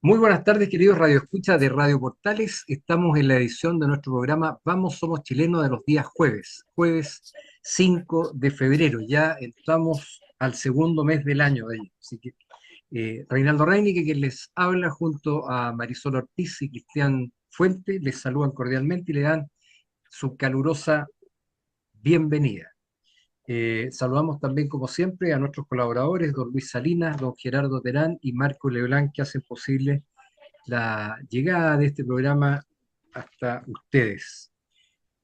Muy buenas tardes, queridos radioescuchas de Radio Portales. Estamos en la edición de nuestro programa Vamos, Somos Chilenos de los días jueves, jueves 5 de febrero. Ya entramos al segundo mes del año de ello. Así que Reinaldo Reinique, que les habla junto a Marisol Ortiz y Cristian Fuente, les saludan cordialmente y le dan su calurosa bienvenida. Saludamos también, como siempre, a nuestros colaboradores, don Luis Salinas, don Gerardo Terán y Marco Leblanc, que hacen posible la llegada de este programa hasta ustedes.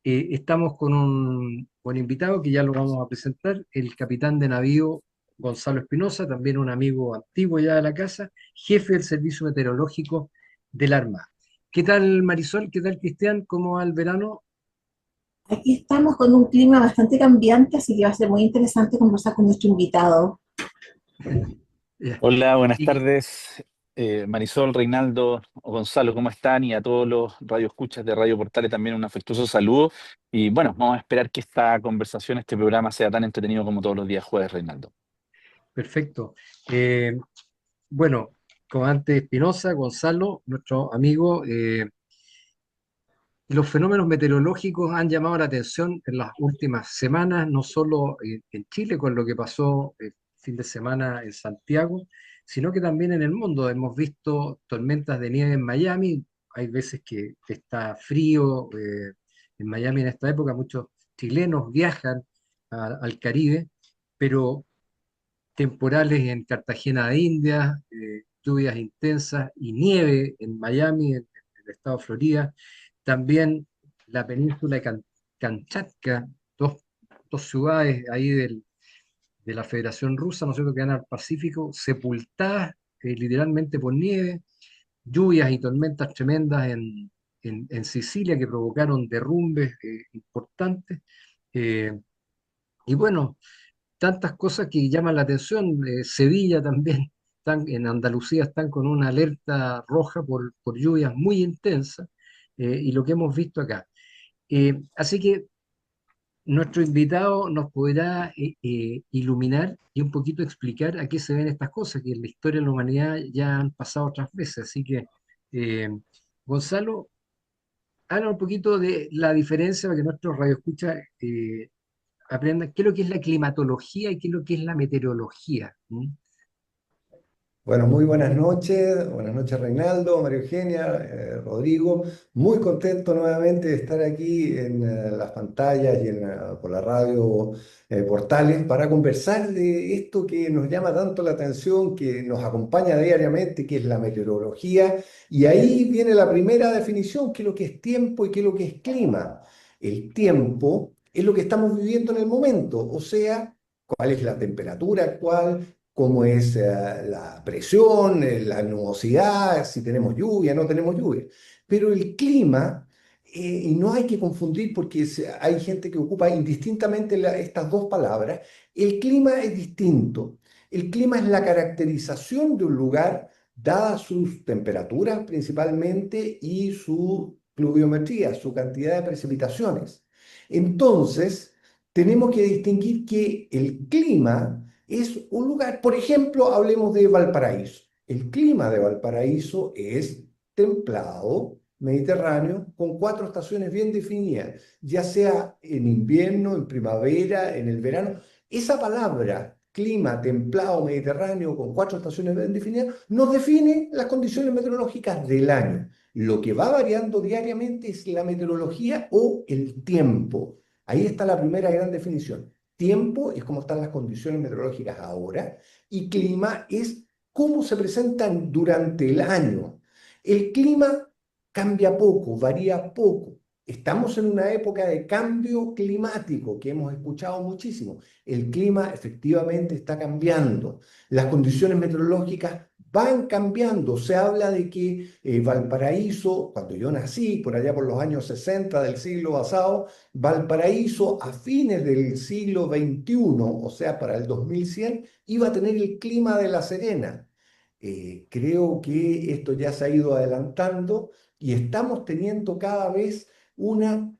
Estamos con un buen invitado que ya lo vamos a presentar, el capitán de navío Gonzalo Espinosa, también un amigo antiguo ya de la casa, jefe del Servicio Meteorológico de la Armada. ¿Qué tal, Marisol? ¿Qué tal, Cristian? ¿Cómo va el verano? Aquí estamos con un clima bastante cambiante, así que va a ser muy interesante conversar con nuestro invitado. Ya. Hola, buenas Y tardes. Marisol, Reinaldo, Gonzalo, ¿cómo están? Y a todos los radioescuchas de Radio Portales también un afectuoso saludo. Y bueno, vamos a esperar que esta conversación, este programa sea tan entretenido como todos los días jueves, Reinaldo. perfecto. Eh, bueno, comandante Espinosa, Gonzalo, nuestro amigo, los fenómenos meteorológicos han llamado la atención en las últimas semanas, no solo en Chile con lo que pasó el fin de semana en Santiago, sino que también en el mundo. Hemos visto tormentas de nieve en Miami, hay veces que está frío en Miami en esta época, muchos chilenos viajan al Caribe, pero temporales en Cartagena de Indias, lluvias intensas y nieve en Miami, en el estado de Florida. También la península de Kamchatka, dos ciudades ahí de la Federación Rusa, ¿no es cierto?, que dan al Pacífico, sepultadas literalmente por nieve, lluvias y tormentas tremendas en Sicilia que provocaron derrumbes importantes. Eh, y bueno, tantas cosas que llaman la atención. Sevilla también, en Andalucía están con una alerta roja por lluvias muy intensas, y lo que hemos visto acá. Así que nuestro invitado nos podrá iluminar y un poquito explicar a qué se ven estas cosas, que en la historia de la humanidad ya han pasado otras veces. Así que, eh, Gonzalo, habla un poquito de la diferencia para que nuestros radioescuchas aprendan qué es lo que es la climatología y qué es lo que es la meteorología. ¿Mm? Bueno, muy buenas noches Reinaldo, María Eugenia, Rodrigo. Muy contento nuevamente de estar aquí en las pantallas y por la radio Portales para conversar de esto que nos llama tanto la atención, que nos acompaña diariamente, que es la meteorología. Y ahí viene la primera definición, qué es lo que es tiempo y qué es lo que es clima. El tiempo es lo que estamos viviendo en el momento, o sea, cuál es la temperatura actual, cómo es la presión, la nubosidad, si tenemos lluvia, no tenemos lluvia. Pero el clima, y no hay que confundir porque hay gente que ocupa indistintamente estas dos palabras, el clima es distinto. El clima es la caracterización de un lugar, dadas sus temperaturas principalmente y su pluviometría, su cantidad de precipitaciones. Entonces, tenemos que distinguir que el clima es un lugar, por ejemplo, hablemos de Valparaíso. El clima de Valparaíso es templado, mediterráneo, con cuatro estaciones bien definidas, ya sea en invierno, en primavera, en el verano. Esa palabra, clima templado, mediterráneo, con cuatro estaciones bien definidas, nos define las condiciones meteorológicas del año. Lo que va variando diariamente es la meteorología o el tiempo. Ahí está la primera gran definición. Tiempo es cómo están las condiciones meteorológicas ahora y clima es cómo se presentan durante el año. El clima cambia poco, varía poco. Estamos en una época de cambio climático que hemos escuchado muchísimo. El clima efectivamente está cambiando. Las condiciones meteorológicas van cambiando. Se habla de que Valparaíso, cuando yo nací, por allá por los años 60 del siglo pasado, Valparaíso a fines del siglo XXI, o sea, para el 2100, iba a tener el clima de La Serena. Creo que esto ya se ha ido adelantando y estamos teniendo cada vez una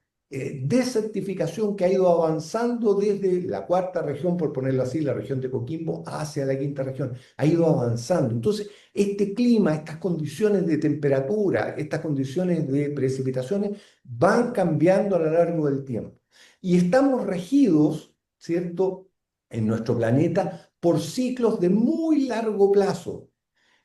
desertificación que ha ido avanzando desde la cuarta región, por ponerlo así, la región de Coquimbo, hacia la quinta región. Ha ido avanzando. Entonces, este clima, estas condiciones de temperatura, estas condiciones de precipitaciones van cambiando a lo largo del tiempo. Y estamos regidos, ¿cierto?, en nuestro planeta por ciclos de muy largo plazo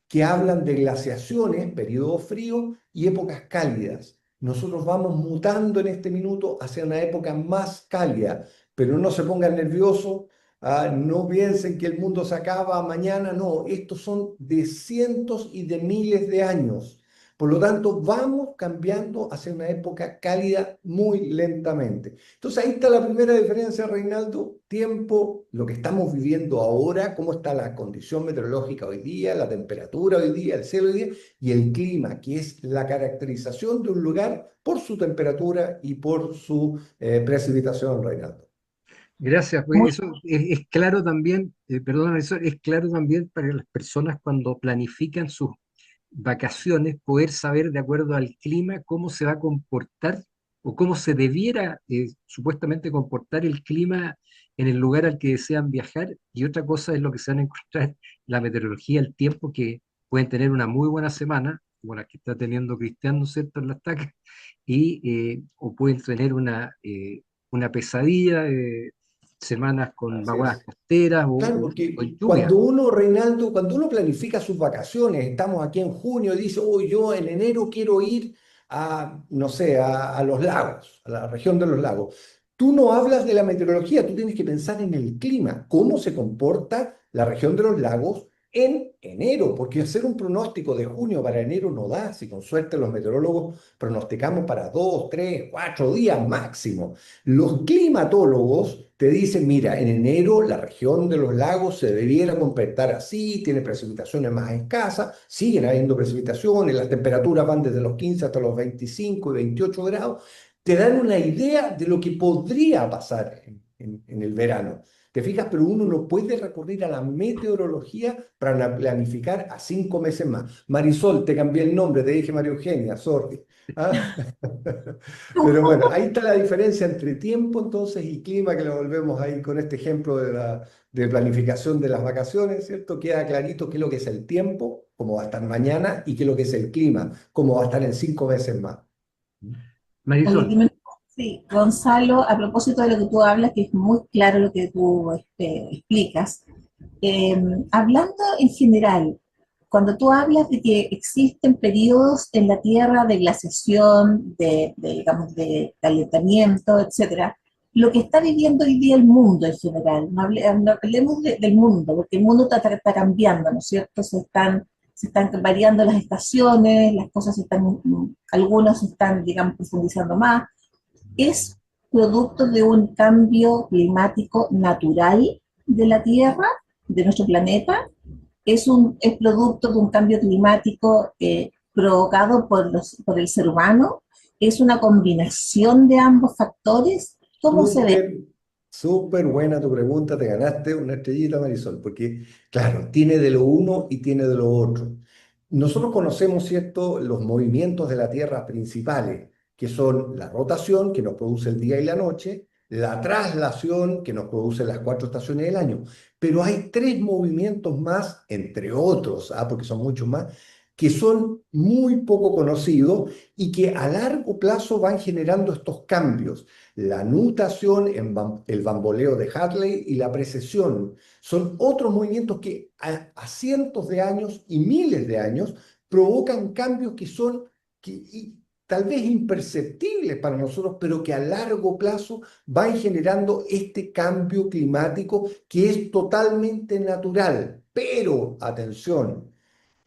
que hablan de glaciaciones, periodos fríos y épocas cálidas. Nosotros vamos mutando en este minuto hacia una época más cálida, pero no se pongan nerviosos, no piensen que el mundo se acaba mañana, no, estos son de cientos y de miles de años. Por lo tanto, vamos cambiando hacia una época cálida muy lentamente. Entonces ahí está la primera diferencia, Reinaldo, tiempo, lo que estamos viviendo ahora, cómo está la condición meteorológica hoy día, la temperatura hoy día, el cielo hoy día, y el clima, que es la caracterización de un lugar por su temperatura y por su precipitación, Reinaldo. Gracias, pues Muy, eso es claro también, perdón, eso es claro también para las personas cuando planifican sus vacaciones, poder saber de acuerdo al clima cómo se va a comportar o cómo se debiera supuestamente comportar el clima en el lugar al que desean viajar. Y otra cosa es lo que se van a encontrar, la meteorología, el tiempo, que pueden tener una muy buena semana, como la que está teniendo Cristiano, ¿cierto?, en las tacas, o pueden tener una pesadilla. Semanas con Así vaguadas es. costeras Claro, o porque lluvia. Reinaldo, cuando uno planifica sus vacaciones, estamos aquí en junio y dice, oh, yo en enero quiero ir a, no sé, a los lagos, a la región de los lagos. Tú no hablas de la meteorología, tú tienes que pensar en el clima, cómo se comporta la región de los lagos en enero, porque hacer un pronóstico de junio para enero no da, si con suerte los meteorólogos pronosticamos para 2, 3, 4 días máximo. Los climatólogos te dicen, mira, en enero la región de los lagos se debiera comportar así, tiene precipitaciones más escasas, siguen habiendo precipitaciones, las temperaturas van desde los 15 hasta los 25 y 28 grados, te dan una idea de lo que podría pasar en el verano. ¿Te fijas? Pero uno no puede recurrir a la meteorología para planificar a 5 meses más. Marisol, te cambié el nombre, te dije María Eugenia, sorry. ¿Ah? Pero bueno, ahí está la diferencia entre tiempo entonces y clima, que lo volvemos ahí con este ejemplo de planificación de las vacaciones, ¿cierto? Queda clarito qué es lo que es el tiempo, cómo va a estar mañana, y qué es lo que es el clima, cómo va a estar en 5 meses más. oye, Marisol, dime, sí, Gonzalo, a propósito de lo que tú hablas, que es muy claro lo que tú explicas, eh, hablando en general, cuando tú hablas de que existen periodos en la Tierra de glaciación, digamos, de calentamiento, etcétera, lo que está viviendo hoy día el mundo en general, no hablemos del mundo, porque el mundo está cambiando, ¿no es cierto? Se están variando las estaciones, las cosas algunos se están, digamos, profundizando más. Es producto de un cambio climático natural de la Tierra, de nuestro planeta, es producto de un cambio climático provocado por el ser humano, es una combinación de ambos factores. ¿Cómo se ve? Súper, súper buena tu pregunta, te ganaste una estrellita, Marisol, porque, claro, tiene de lo uno y tiene de lo otro. Nosotros conocemos, ¿cierto?, los movimientos de la Tierra principales, que son la rotación, que nos produce el día y la noche, la traslación, que nos produce las 4 estaciones del año. Pero hay tres movimientos más, entre otros, porque son muchos más, que son muy poco conocidos y que a largo plazo van generando estos cambios. La nutación, el bamboleo de Hartley y la precesión son otros movimientos que a cientos de años y miles de años provocan cambios que son tal vez imperceptibles para nosotros, pero que a largo plazo van generando este cambio climático que es totalmente natural. Pero, atención,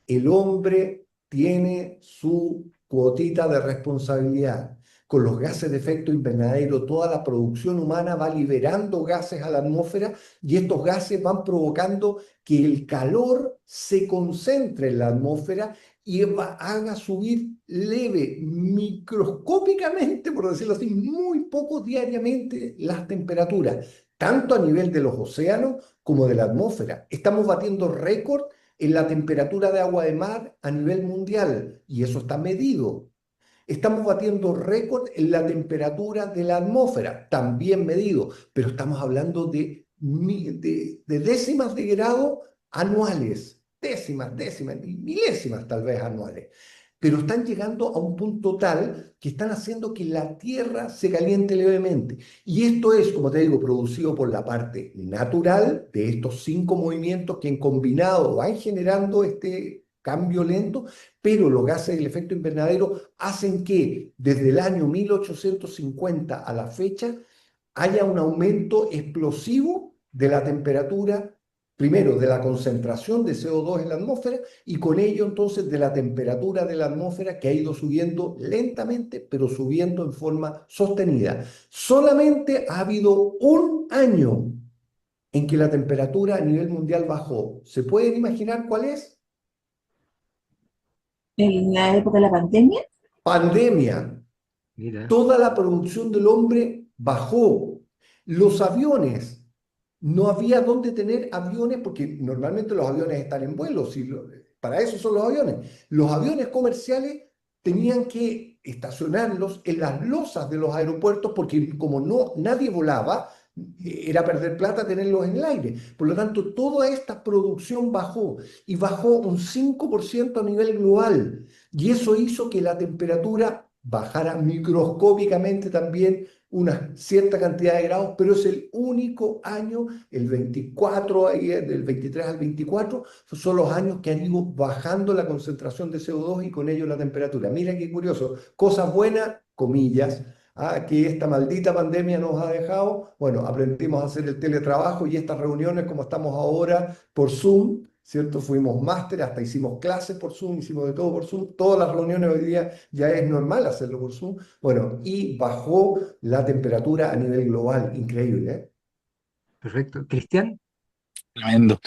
el hombre tiene su cuotita de responsabilidad. Con los gases de efecto invernadero, toda la producción humana va liberando gases a la atmósfera y estos gases van provocando que el calor se concentre en la atmósfera y haga subir leve, microscópicamente, por decirlo así, muy poco diariamente las temperaturas, tanto a nivel de los océanos como de la atmósfera. Estamos batiendo récord en la temperatura de agua de mar a nivel mundial, y eso está medido. Estamos batiendo récord en la temperatura de la atmósfera, también medido, pero estamos hablando de décimas de grado anuales, décimas, milésimas tal vez anuales. Pero están llegando a un punto tal que están haciendo que la Tierra se caliente levemente. Y esto es, como te digo, producido por la parte natural de estos 5 movimientos que en combinado van generando este cambio lento, pero los gases del efecto invernadero hacen que desde el año 1850 a la fecha haya un aumento explosivo de la temperatura, primero de la concentración de CO2 en la atmósfera y con ello entonces de la temperatura de la atmósfera que ha ido subiendo lentamente, pero subiendo en forma sostenida. Solamente ha habido un año en que la temperatura a nivel mundial bajó. ¿Se pueden imaginar cuál es? En la época de la pandemia, Pandemia. Mira, Toda la producción del hombre bajó. Los aviones, no había dónde tener aviones porque normalmente los aviones están en vuelo, para eso son los aviones. Los aviones comerciales tenían que estacionarlos en las losas de los aeropuertos porque como no, nadie volaba, era perder plata tenerlos en el aire. Por lo tanto, toda esta producción bajó y bajó un 5% a nivel global. Y eso hizo que la temperatura bajara microscópicamente también una cierta cantidad de grados, pero es el único año, el 24, del 23 al 24, son los años que han ido bajando la concentración de CO2 y con ello la temperatura. Mira qué curioso, cosas buenas, comillas, que esta maldita pandemia nos ha dejado. Bueno, aprendimos a hacer el teletrabajo y estas reuniones como estamos ahora por Zoom, ¿cierto? Fuimos máster, hasta hicimos clases por Zoom, hicimos de todo por Zoom. Todas las reuniones hoy día ya es normal hacerlo por Zoom. Bueno, y bajó la temperatura a nivel global, increíble, ¿eh? perfecto. Cristian, Tremendo.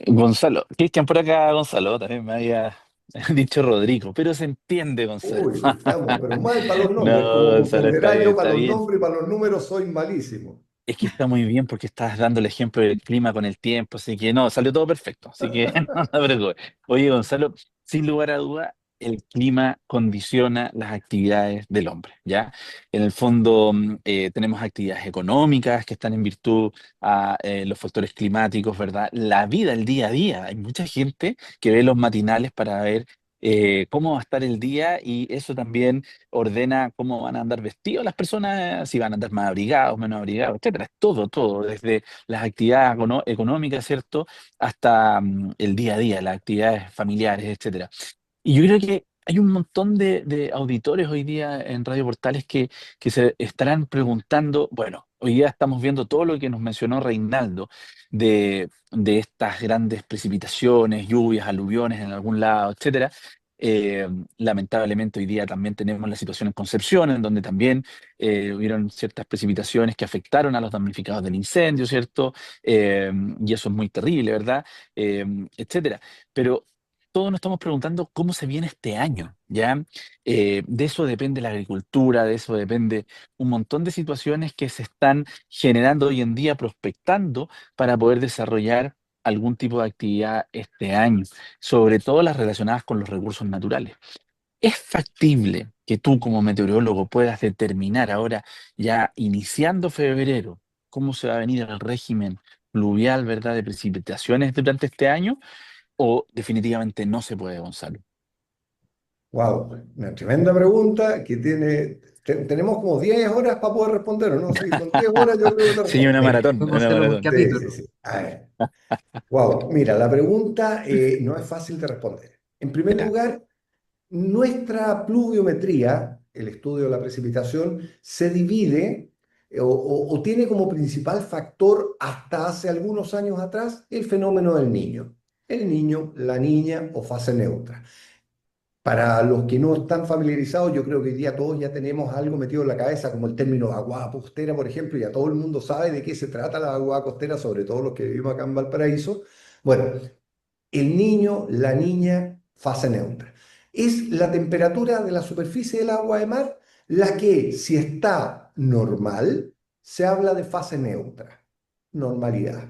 Gonzalo, Cristian por acá, Gonzalo, también me había dicho Rodrigo, pero se entiende, Gonzalo. Uy, estamos, pero mal para los nombres, No, como Gonzalo, comprenderá yo para está los bien. nombres y para los números soy malísimo. Es que está muy bien porque estás dando el ejemplo del clima con el tiempo, así que no, salió todo perfecto, así que no te preocupes. Oye, Gonzalo, sin lugar a duda, el clima condiciona las actividades del hombre, ¿ya? En el fondo, tenemos actividades económicas que están en virtud a los factores climáticos, ¿verdad? La vida, el día a día. Hay mucha gente que ve los matinales para ver cómo va a estar el día y eso también ordena cómo van a andar vestidos las personas, si van a andar más abrigados, menos abrigados, etcétera. Es todo, todo, desde las actividades económicas, ¿cierto? Hasta el día a día, las actividades familiares, etcétera. Y yo creo que hay un montón de auditores hoy día en Radio Portales que se estarán preguntando, bueno, hoy día estamos viendo todo lo que nos mencionó Reinaldo de estas grandes precipitaciones, lluvias, aluviones en algún lado, etcétera. Eh, Lamentablemente hoy día también tenemos la situación en Concepción, en donde también hubieron ciertas precipitaciones que afectaron a los damnificados del incendio, ¿cierto? Y eso es muy terrible, ¿verdad? Etcétera. Pero todos nos estamos preguntando cómo se viene este año, ¿ya? De eso depende la agricultura, de eso depende un montón de situaciones que se están generando hoy en día, prospectando para poder desarrollar algún tipo de actividad este año, sobre todo las relacionadas con los recursos naturales. ¿Es factible que tú como meteorólogo puedas determinar ahora, ya iniciando febrero, cómo se va a venir el régimen pluvial, ¿verdad?, de precipitaciones durante este año? ¿O definitivamente no se puede, Gonzalo? Wow, una tremenda pregunta que tenemos como 10 horas para poder responder, ¿o no? Sí, con 10 horas yo creo que te Sí, respondo. Mira, podemos una hacerlo por maratón. sí, sí, capítulo. sí. A ver, wow, mira, la pregunta no es fácil de responder. En primer Ya. lugar, nuestra pluviometría, el estudio de la precipitación, se divide o tiene como principal factor hasta hace algunos años atrás el fenómeno del niño. El niño, la niña o fase neutra. Para los que no están familiarizados, yo creo que hoy día todos ya tenemos algo metido en la cabeza, como el término vaguada costera, por ejemplo, y ya todo el mundo sabe de qué se trata la vaguada costera, sobre todo los que vivimos acá en Valparaíso. Bueno, el niño, la niña, fase neutra. Es la temperatura de la superficie del agua de mar la que, si está normal, se habla de fase neutra, normalidad.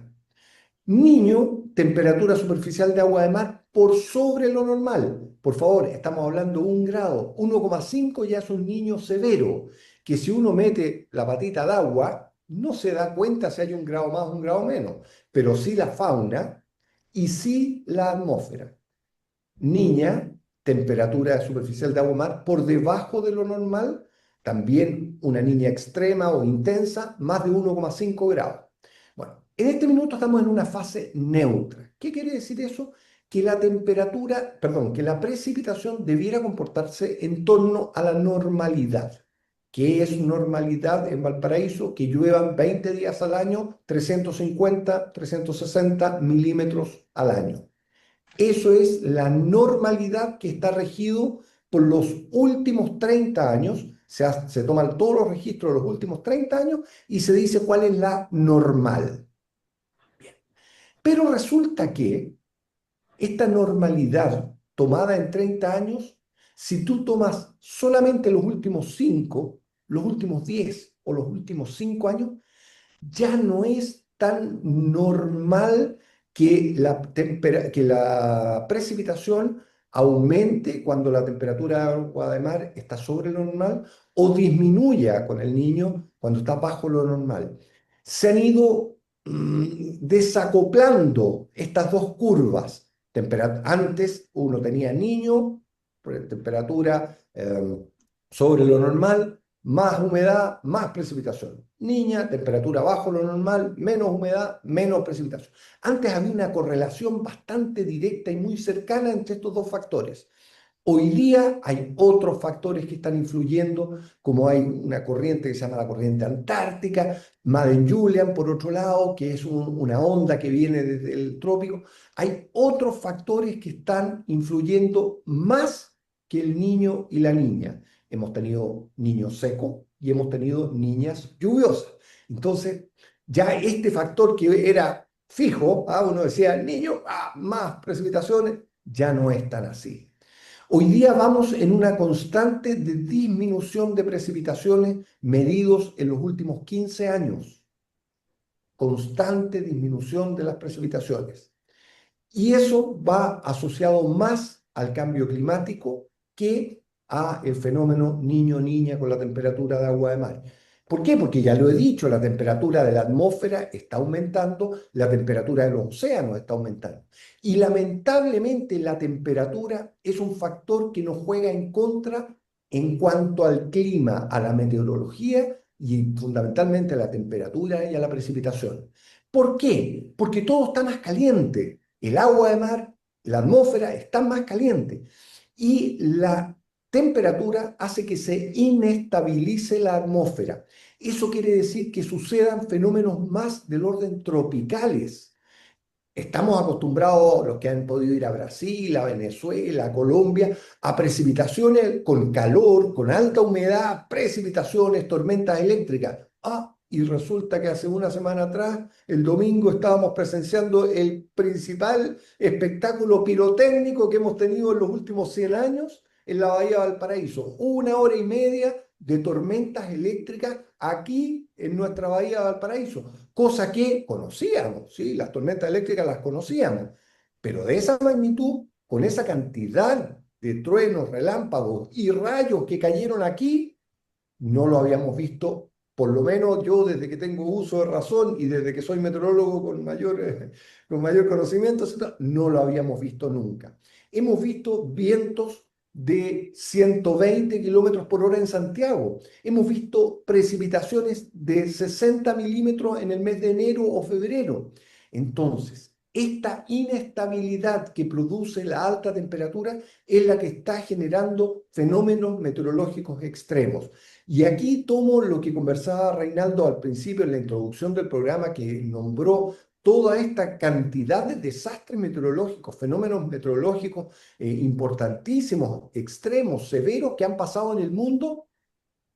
Niño, temperatura superficial de agua de mar por sobre lo normal. Por favor, estamos hablando de 1 grado. 1,5 ya es un niño severo, que si uno mete la patita de agua, no se da cuenta si hay 1 grado más o 1 grado menos, pero sí la fauna y sí la atmósfera. Niña, temperatura superficial de agua mar por debajo de lo normal, también una niña extrema o intensa, más de 1,5 grados. Bueno, en este minuto estamos en una fase neutra. ¿Qué quiere decir eso? Que la temperatura, perdón, que la precipitación debiera comportarse en torno a la normalidad. ¿Qué es normalidad en Valparaíso? Que lluevan 20 días al año, 350, 360 milímetros al año. Eso es la normalidad que está regido por los últimos 30 años. Se toman todos los registros de los últimos 30 años y se dice cuál es la normal. Bien. Pero resulta que esta normalidad tomada en 30 años, si tú tomas solamente los últimos 5, los últimos 10 o los últimos 5 años, ya no es tan normal que la precipitación aumente cuando la temperatura de agua de mar está sobre lo normal o disminuya con el niño cuando está bajo lo normal. Se han ido desacoplando estas dos curvas. Antes uno tenía niño, temperatura sobre lo normal, más humedad, más precipitación. Niña, temperatura bajo lo normal, menos humedad, menos precipitación. Antes había una correlación bastante directa y muy cercana entre estos dos factores. Hoy día hay otros factores que están influyendo, como hay una corriente que se llama la corriente antártica, Madden-Julian, por otro lado, que es una onda que viene desde el trópico. Hay otros factores que están influyendo más que el niño y la niña. Hemos tenido niños secos y hemos tenido niñas lluviosas. Entonces, ya este factor que era fijo, uno decía, niño, más precipitaciones, ya no es tan así. Hoy día vamos en una constante de disminución de precipitaciones medidos en los últimos 15 años. Constante disminución de las precipitaciones. Y eso va asociado más al cambio climático que a el fenómeno niño-niña con la temperatura de agua de mar. ¿Por qué? Porque ya lo he dicho, la temperatura de la atmósfera está aumentando, la temperatura de los océanos está aumentando. Y lamentablemente la temperatura es un factor que nos juega en contra en cuanto al clima, a la meteorología y fundamentalmente a la temperatura y a la precipitación. ¿Por qué? Porque todo está más caliente. El agua de mar, la atmósfera está más caliente y la temperatura hace que se inestabilice la atmósfera. Eso quiere decir que sucedan fenómenos más del orden tropicales. Estamos acostumbrados, los que han podido ir a Brasil, a Venezuela, a Colombia, a precipitaciones con calor, con alta humedad, precipitaciones, tormentas eléctricas. Y resulta que hace una semana atrás, el domingo, estábamos presenciando el principal espectáculo pirotécnico que hemos tenido en los últimos 100 años en la Bahía de Valparaíso. 1 hora y media de tormentas eléctricas aquí en nuestra Bahía de Valparaíso, cosa que conocíamos, ¿sí? Las tormentas eléctricas las conocíamos, pero de esa magnitud, con esa cantidad de truenos, relámpagos y rayos que cayeron aquí, no lo habíamos visto, por lo menos yo desde que tengo uso de razón y desde que soy meteorólogo con mayor conocimiento, etc., no lo habíamos visto nunca. Hemos visto vientos de 120 kilómetros por hora en Santiago. Hemos visto precipitaciones de 60 milímetros en el mes de enero o febrero. Entonces, esta inestabilidad que produce la alta temperatura es la que está generando fenómenos meteorológicos extremos. Y aquí tomo lo que conversaba Reinaldo al principio en la introducción del programa, que nombró toda esta cantidad de desastres meteorológicos, fenómenos meteorológicos importantísimos, extremos, severos que han pasado en el mundo.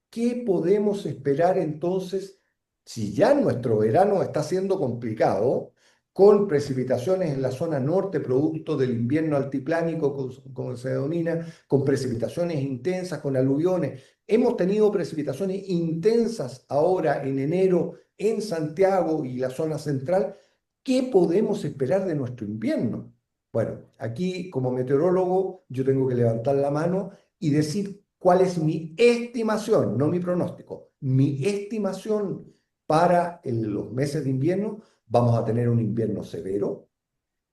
¿Qué podemos esperar entonces si ya nuestro verano está siendo complicado, con precipitaciones en la zona norte producto del invierno altiplánico, como se denomina, con precipitaciones intensas, con aluviones? Hemos tenido precipitaciones intensas ahora en enero en Santiago y la zona central. ¿Qué podemos esperar de nuestro invierno? Bueno, aquí como meteorólogo yo tengo que levantar la mano y decir cuál es mi estimación, no mi pronóstico, mi estimación para los meses de invierno. Vamos a tener un invierno severo,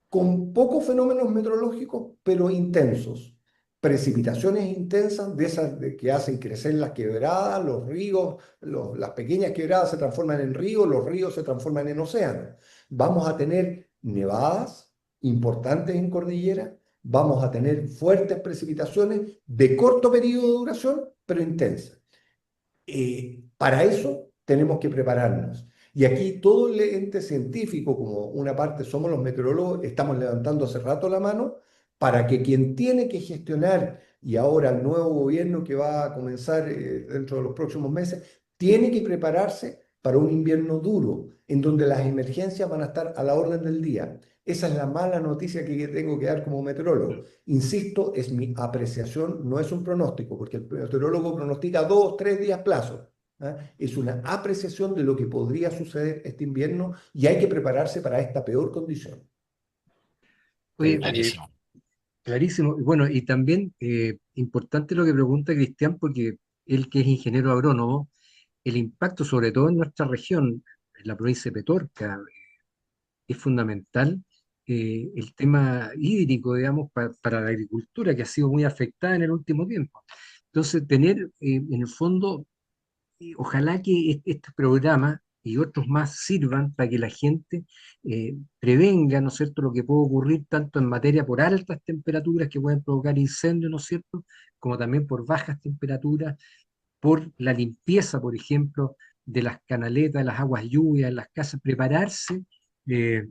con pocos fenómenos meteorológicos, pero intensos. Precipitaciones intensas, de esas que hacen crecer las quebradas, los ríos, las pequeñas quebradas se transforman en ríos, los ríos se transforman en océanos. Vamos a tener nevadas importantes en cordillera, vamos a tener fuertes precipitaciones de corto periodo de duración, pero intensas. Para eso tenemos que prepararnos. Y aquí todo el ente científico, como una parte somos los meteorólogos, estamos levantando hace rato la mano para que quien tiene que gestionar, y ahora el nuevo gobierno que va a comenzar dentro de los próximos meses, tiene que prepararse para un invierno duro, en donde las emergencias van a estar a la orden del día. Esa es la mala noticia que tengo que dar como meteorólogo. Insisto, es mi apreciación, no es un pronóstico, porque el meteorólogo pronostica 2, 3 días plazo. ¿Ah? Es una apreciación de lo que podría suceder este invierno y hay que prepararse para esta peor condición. Oye, Clarísimo. clarísimo. Bueno, y también importante lo que pregunta Cristian, porque él que es ingeniero agrónomo, el impacto sobre todo en nuestra región, en la provincia de Petorca, es fundamental el tema hídrico, digamos, para la agricultura, que ha sido muy afectada en el último tiempo. Entonces, tener en el fondo, ojalá que este programa y otros más sirvan para que la gente prevenga, ¿no es cierto?, lo que puede ocurrir tanto en materia por altas temperaturas que pueden provocar incendios, ¿no es cierto?, como también por bajas temperaturas, por la limpieza, por ejemplo, de las canaletas, de las aguas lluvias, en las casas, prepararse eh,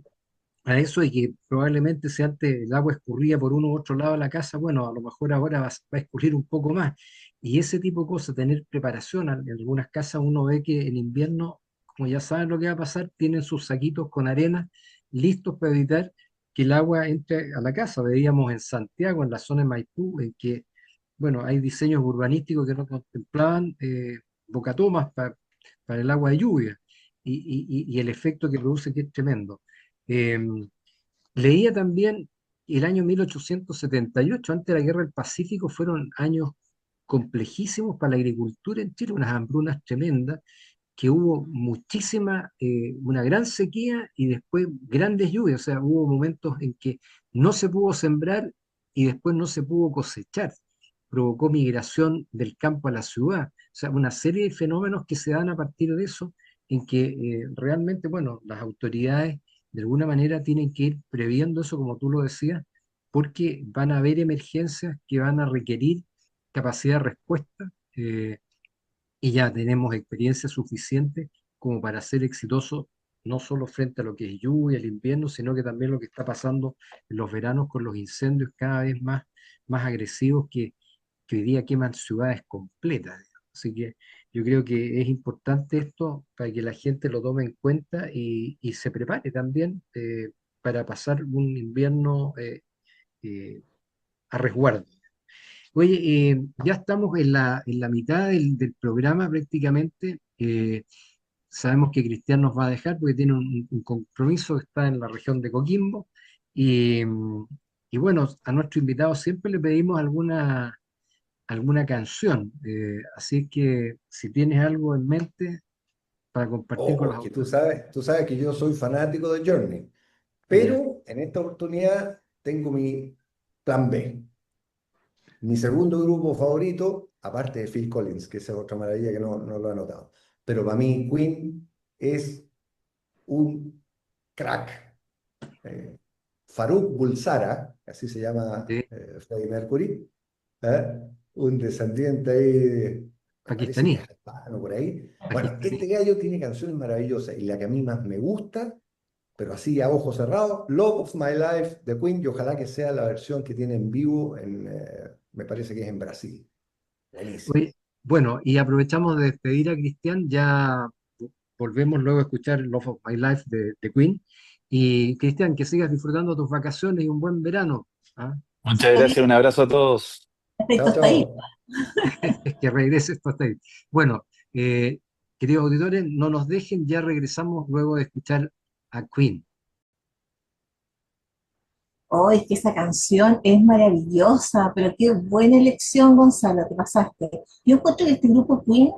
a eso de que probablemente si antes el agua escurría por uno u otro lado de la casa, bueno, a lo mejor ahora va a escurrir un poco más. Y ese tipo de cosas, tener preparación, en algunas casas uno ve que en invierno, como ya saben lo que va a pasar, tienen sus saquitos con arena listos para evitar que el agua entre a la casa. Veíamos en Santiago, en la zona de Maipú, en que, bueno, hay diseños urbanísticos que no contemplaban bocatomas para el agua de lluvia y el efecto que produce que es tremendo. Eh, Leía también el año 1878, antes de la Guerra del Pacífico, fueron años complejísimos para la agricultura en Chile, unas hambrunas tremendas, que hubo muchísima, una gran sequía y después grandes lluvias, o sea, hubo momentos en que no se pudo sembrar y después no se pudo cosechar. Provocó migración del campo a la ciudad, o sea, una serie de fenómenos que se dan a partir de eso, en que realmente, bueno, las autoridades de alguna manera tienen que ir previendo eso, como tú lo decías, porque van a haber emergencias que van a requerir capacidad de respuesta. Y ya tenemos experiencia suficiente como para ser exitosos, no solo frente a lo que es lluvia, el invierno, sino que también lo que está pasando en los veranos con los incendios cada vez más agresivos que hoy día queman ciudades completas, digamos. Así que yo creo que es importante esto para que la gente lo tome en cuenta y se prepare también para pasar un invierno eh, a resguardo. Oye, ya estamos en la mitad del programa prácticamente. Sabemos que Cristian nos va a dejar porque tiene un compromiso que está en la región de Coquimbo. Y, y bueno, a nuestro invitado siempre le pedimos alguna canción. Así que si tienes algo en mente para compartir con Oh, las es que autoridades. tú sabes que yo soy fanático de Journey, Ya. pero en esta oportunidad tengo mi plan B. Mi segundo grupo favorito, aparte de Phil Collins, que esa es otra maravilla que no lo he anotado. Pero para mí Queen es un crack. Eh, Farouk Bulsara, así se llama Sí, Freddie Mercury, ¿eh? Un descendiente ahí, me parece que pakistaní, es hispano por ahí. Bueno, pakistaní. este gallo tiene canciones maravillosas y la que a mí más me gusta, pero así a ojos cerrados, Love of My Life de Queen, y ojalá que sea la versión que tiene en vivo me parece que es en Brasil. Buenísimo. Oye, bueno, y aprovechamos de despedir a Cristian, ya volvemos luego a escuchar Love of My Life de Queen. Y Cristian, que sigas disfrutando tus vacaciones y un buen verano. ¿Ah? Muchas gracias, un abrazo a todos. Estoy Chao, tostadito. chao. Que regrese esto hasta ahí. Bueno, queridos auditores, no nos dejen, ya regresamos luego de escuchar a Queen. Oh, es que esa canción es maravillosa, pero qué buena elección, Gonzalo, te pasaste. Yo encuentro que este grupo Queen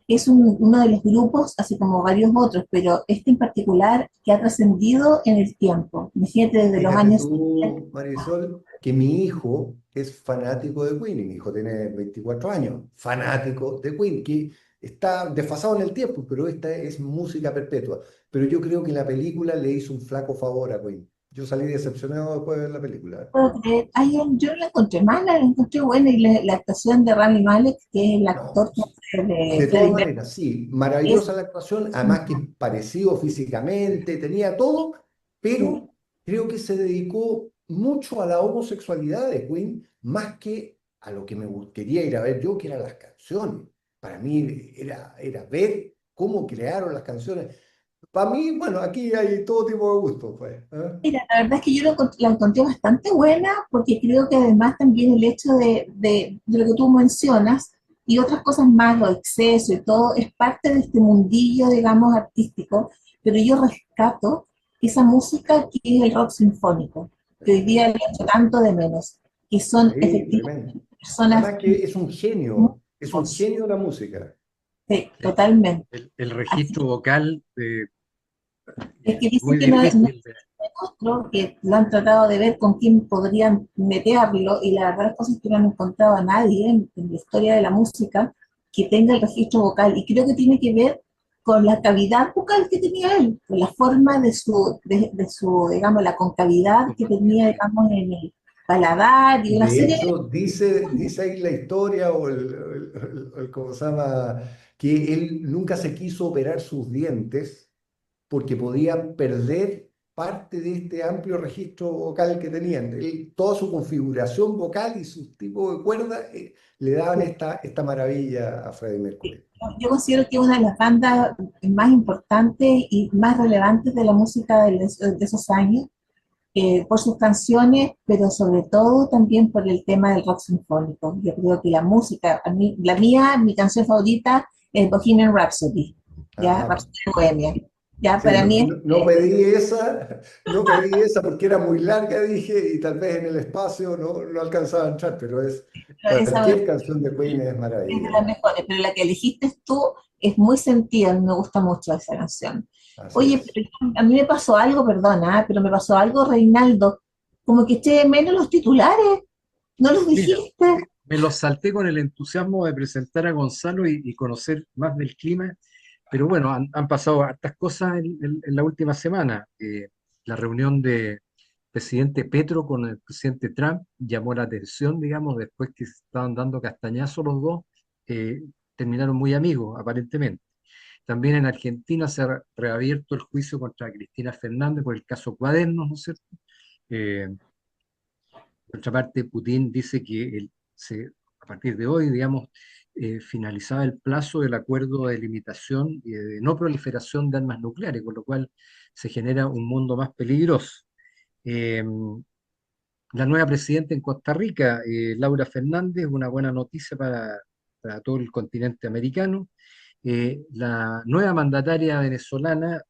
es uno de los grupos, así como varios otros, pero este en particular que ha trascendido en el tiempo. Imagínate desde los Fíjate años 70. tú, Marisol, que mi hijo es fanático de Queen, y mi hijo tiene 24 años, fanático de Queen, que está desfasado en el tiempo, pero esta es música perpetua. Pero yo creo que la película le hizo un flaco favor a Queen. Yo salí decepcionado después de ver la película. Puedo creer. Ay, yo no la encontré mala, la encontré buena, y la actuación de Rami Malek, que es el No, actor que hace de de todas Freddie Mercury, maneras, sí, es maravillosa la actuación, además que es parecido físicamente, tenía todo, sí. pero creo que se dedicó mucho a la homosexualidad de Queen, más que a lo que quería ir a ver yo, que eran las canciones. Para mí era ver cómo crearon las canciones. Para mí, bueno, aquí hay todo tipo de gustos, pues. ¿Eh? Mira, la verdad es que yo la encontré bastante buena, porque creo que además también el hecho de lo que tú mencionas y otras cosas más, los excesos y todo, es parte de este mundillo, digamos, artístico, pero yo rescato esa música que es el rock sinfónico, que hoy día le echo tanto de menos, que son Sí, efectivamente tremendo. personas Además que muy es un voz. genio la música. Sí, El, totalmente. el Así registro vocal es que dicen muy que no difícil. otro que lo han tratado de ver con quién podrían meterlo, y la verdad es que no han encontrado a nadie en la historia de la música que tenga el registro vocal, y creo que tiene que ver con la cavidad vocal que tenía él, con la forma de su, digamos, la concavidad que tenía, Sí. digamos, en el paladar y una De serie hecho, dice ahí la historia o ¿cómo se llama? Que él nunca se quiso operar sus dientes porque podía perder parte de este amplio registro vocal que tenían. Toda su configuración vocal y su tipo de cuerda le daban de... esta maravilla a Freddie Mercury. Yo considero que es una de las bandas más importantes y más relevantes de la música de esos años, por sus canciones, pero sobre todo también por el tema del rock sinfónico. Yo creo que la música, a mí, la mía, mi canción favorita es Bohemian Rhapsody, ¿ya? Ajá. Rhapsody de Bohemia. Ya, Sí, para no, mí es, no pedí esa, no pedí esa porque era muy larga, dije, y tal vez en el espacio no alcanzaba a entrar, pero esa cualquier canción de Queen es es de las maravilla. mejores, pero la que elegiste tú es muy sentida, a mí me gusta mucho esa canción. Así Oye, es. pero a mí me pasó algo, perdona, pero me pasó algo, Reinaldo, como que eché de menos los titulares, no los Mira, dijiste. me los salté con el entusiasmo de presentar a Gonzalo y conocer más del clima, pero bueno, han pasado hartas cosas en la última semana. La reunión de presidente Petro con el presidente Trump llamó la atención, digamos, después que se estaban dando castañazos los dos, eh, terminaron muy amigos, aparentemente. También en Argentina se ha reabierto el juicio contra Cristina Fernández por el caso Cuadernos, ¿no es cierto? Eh, por otra parte, Putin dice que a partir de hoy, digamos, finalizaba el plazo del acuerdo de limitación y de no proliferación de armas nucleares, con lo cual se genera un mundo más peligroso. Eh, la nueva presidenta en Costa Rica, Laura Fernández, una buena noticia para todo el continente americano. La nueva mandataria venezolana,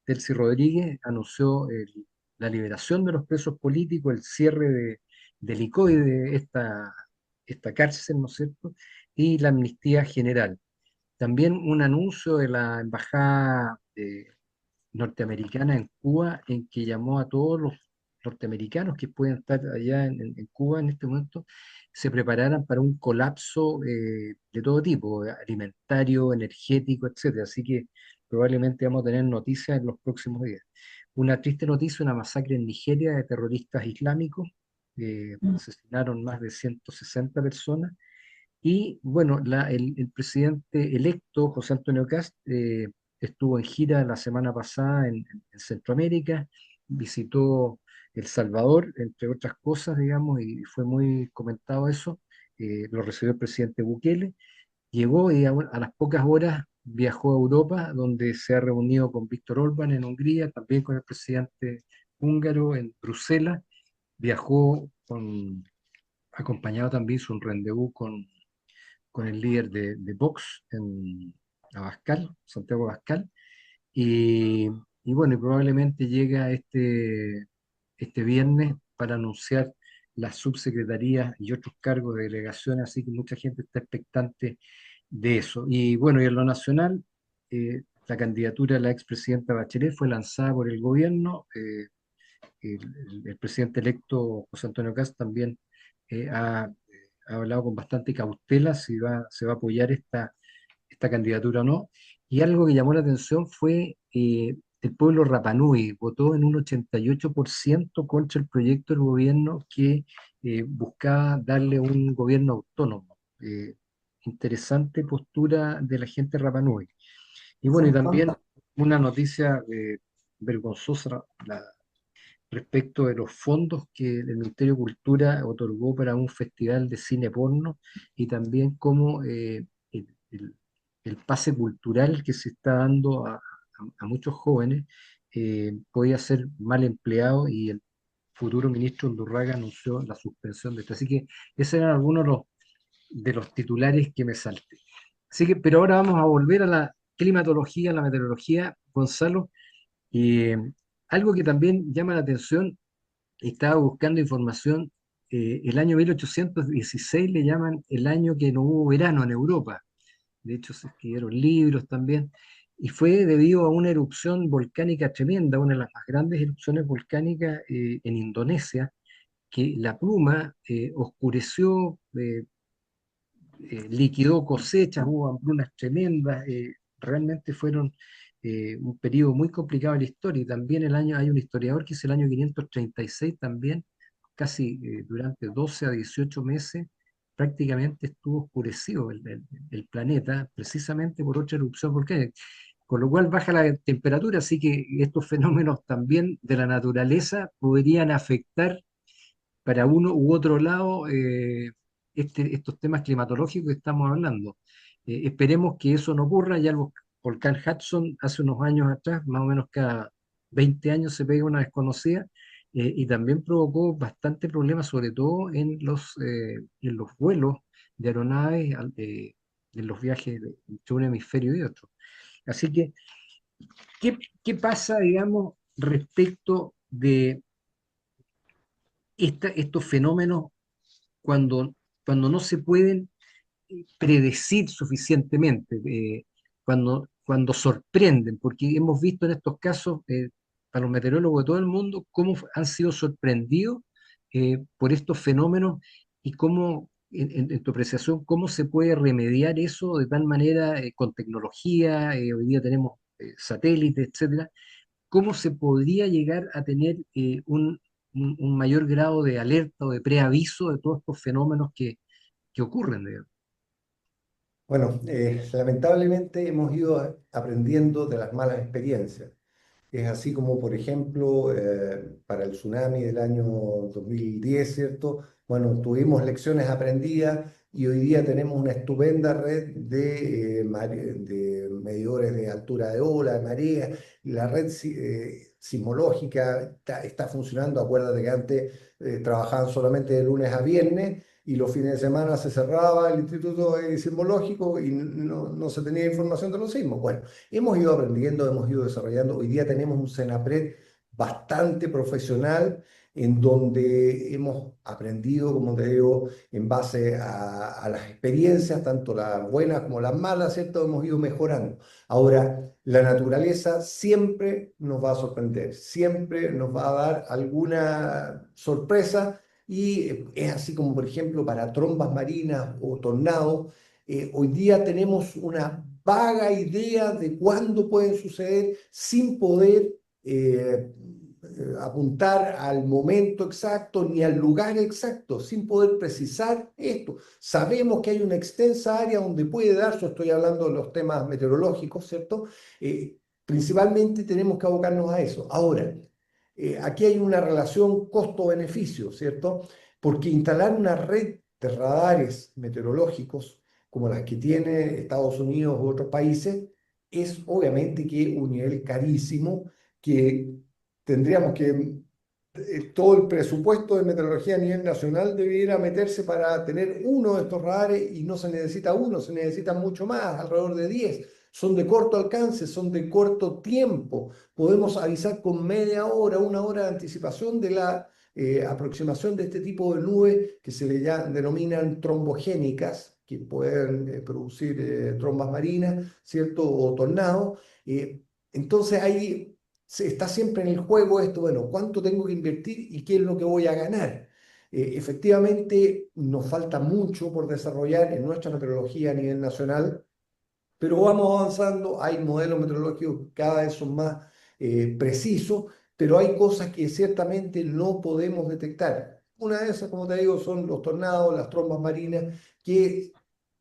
Delcy Rodríguez, anunció la liberación de los presos políticos, el cierre del ICOI, de esta cárcel, ¿no es cierto? Y la amnistía general. También un anuncio de la embajada norteamericana en Cuba, en que llamó a todos los norteamericanos que pueden estar allá en Cuba en este momento, se prepararan para un colapso de todo tipo, alimentario, energético, etcétera. Así que probablemente vamos a tener noticias en los próximos días. Una triste noticia, una masacre en Nigeria de terroristas islámicos, asesinaron más de 160 personas. Y bueno, el presidente electo, José Antonio Kast, estuvo en gira la semana pasada en Centroamérica, visitó El Salvador, entre otras cosas, digamos, y fue muy comentado eso. Lo recibió el presidente Bukele. Llegó y a las pocas horas viajó a Europa, donde se ha reunido con Víctor Orbán en Hungría, también con el presidente húngaro en Bruselas. Viajó acompañado también su rendezvous con el líder de Vox en Abascal, Santiago Abascal, y, y bueno, y probablemente llega este viernes para anunciar las subsecretarías y otros cargos de delegación, así que mucha gente está expectante de eso. Y bueno, y en lo nacional, la candidatura de la expresidenta Bachelet fue lanzada por el gobierno. El presidente electo José Antonio Kast también ha hablado con bastante cautela si se va a apoyar esta candidatura o no. Y algo que llamó la atención fue el pueblo Rapanui votó en un 88% contra el proyecto del gobierno que buscaba darle un gobierno autónomo. Interesante postura de la gente Rapanui. Y bueno, y Son también contra. una noticia vergonzosa respecto de los fondos que el Ministerio de Cultura otorgó para un festival de cine porno y también cómo el- el pase cultural que se está dando a muchos jóvenes podía ser mal empleado y el futuro ministro Undurraga anunció la suspensión de esto. Así que esos eran algunos de los titulares que me salté. Así que, pero ahora vamos a volver a la climatología, a la meteorología, Gonzalo. Eh, Algo que también llama la atención, estaba buscando información, el año 1816 le llaman el año que no hubo verano en Europa. De hecho, se escribieron libros también, y fue debido a una erupción volcánica tremenda, una de las más grandes erupciones volcánicas en Indonesia, que la pluma oscureció, liquidó cosechas, hubo hambrunas tremendas, realmente fueron un periodo muy complicado en la historia. Y también hay un historiador que es el año 536 también, casi durante 12 a 18 meses, prácticamente estuvo oscurecido el planeta, precisamente por otra erupción volcánica. Con lo cual baja la temperatura, así que estos fenómenos también de la naturaleza podrían afectar para uno u otro lado estos temas climatológicos que estamos hablando. Esperemos que eso no ocurra. Ya el volcán Hudson hace unos años atrás, más o menos cada 20 años se pega una desconocida, y también provocó bastante problemas, sobre todo en los vuelos de aeronaves, en los viajes entre un hemisferio y otro. Así que, ¿qué pasa, digamos, respecto de estos fenómenos cuando, cuando no se pueden predecir suficientemente, cuando sorprenden, porque hemos visto en estos casos, para los meteorólogos de todo el mundo, cómo han sido sorprendidos por estos fenómenos y cómo, en tu apreciación, cómo se puede remediar eso de tal manera con tecnología, hoy día tenemos satélites, etcétera, cómo se podría llegar a tener un mayor grado de alerta o de preaviso de todos estos fenómenos que ocurren, digamos. Bueno, lamentablemente hemos ido aprendiendo de las malas experiencias. Es así como, por ejemplo, para el tsunami del año 2010, ¿cierto? Bueno, tuvimos lecciones aprendidas y hoy día tenemos una estupenda red de medidores de altura de ola, de marea. La red sismológica está funcionando. Acuérdate que antes trabajaban solamente de lunes a viernes y los fines de semana se cerraba el Instituto Sismológico y no se tenía información de los sismos. Bueno, hemos ido aprendiendo, hemos ido desarrollando. Hoy día tenemos un CENAPRED bastante profesional en donde hemos aprendido, como te digo, en base a las experiencias, tanto las buenas como las malas, ¿cierto? Hemos ido mejorando. Ahora, la naturaleza siempre nos va a sorprender, siempre nos va a dar alguna sorpresa y es así como, por ejemplo, para trombas marinas o tornados, hoy día tenemos una vaga idea de cuándo pueden suceder sin poder apuntar al momento exacto ni al lugar exacto, sin poder precisar esto. Sabemos que hay una extensa área donde puede darse, estoy hablando de los temas meteorológicos, ¿cierto? Principalmente tenemos que abocarnos a eso. Ahora, aquí hay una relación costo-beneficio, ¿cierto? Porque instalar una red de radares meteorológicos como las que tiene Estados Unidos u otros países es obviamente que un nivel carísimo que tendríamos que todo el presupuesto de meteorología a nivel nacional debiera meterse para tener uno de estos radares y no se necesita uno, se necesitan mucho más, alrededor de 10. Son de corto alcance, son de corto tiempo. Podemos avisar con media hora, una hora de anticipación de la aproximación de este tipo de nubes que se le denominan trombogénicas, que pueden producir trombas marinas, ¿cierto? O tornados. Entonces ahí está siempre en el juego esto, bueno, ¿cuánto tengo que invertir y qué es lo que voy a ganar? Efectivamente, nos falta mucho por desarrollar en nuestra meteorología a nivel nacional, pero vamos avanzando, hay modelos meteorológicos que cada vez son más precisos, pero hay cosas que ciertamente no podemos detectar. Una de esas, como te digo, son los tornados, las trombas marinas, que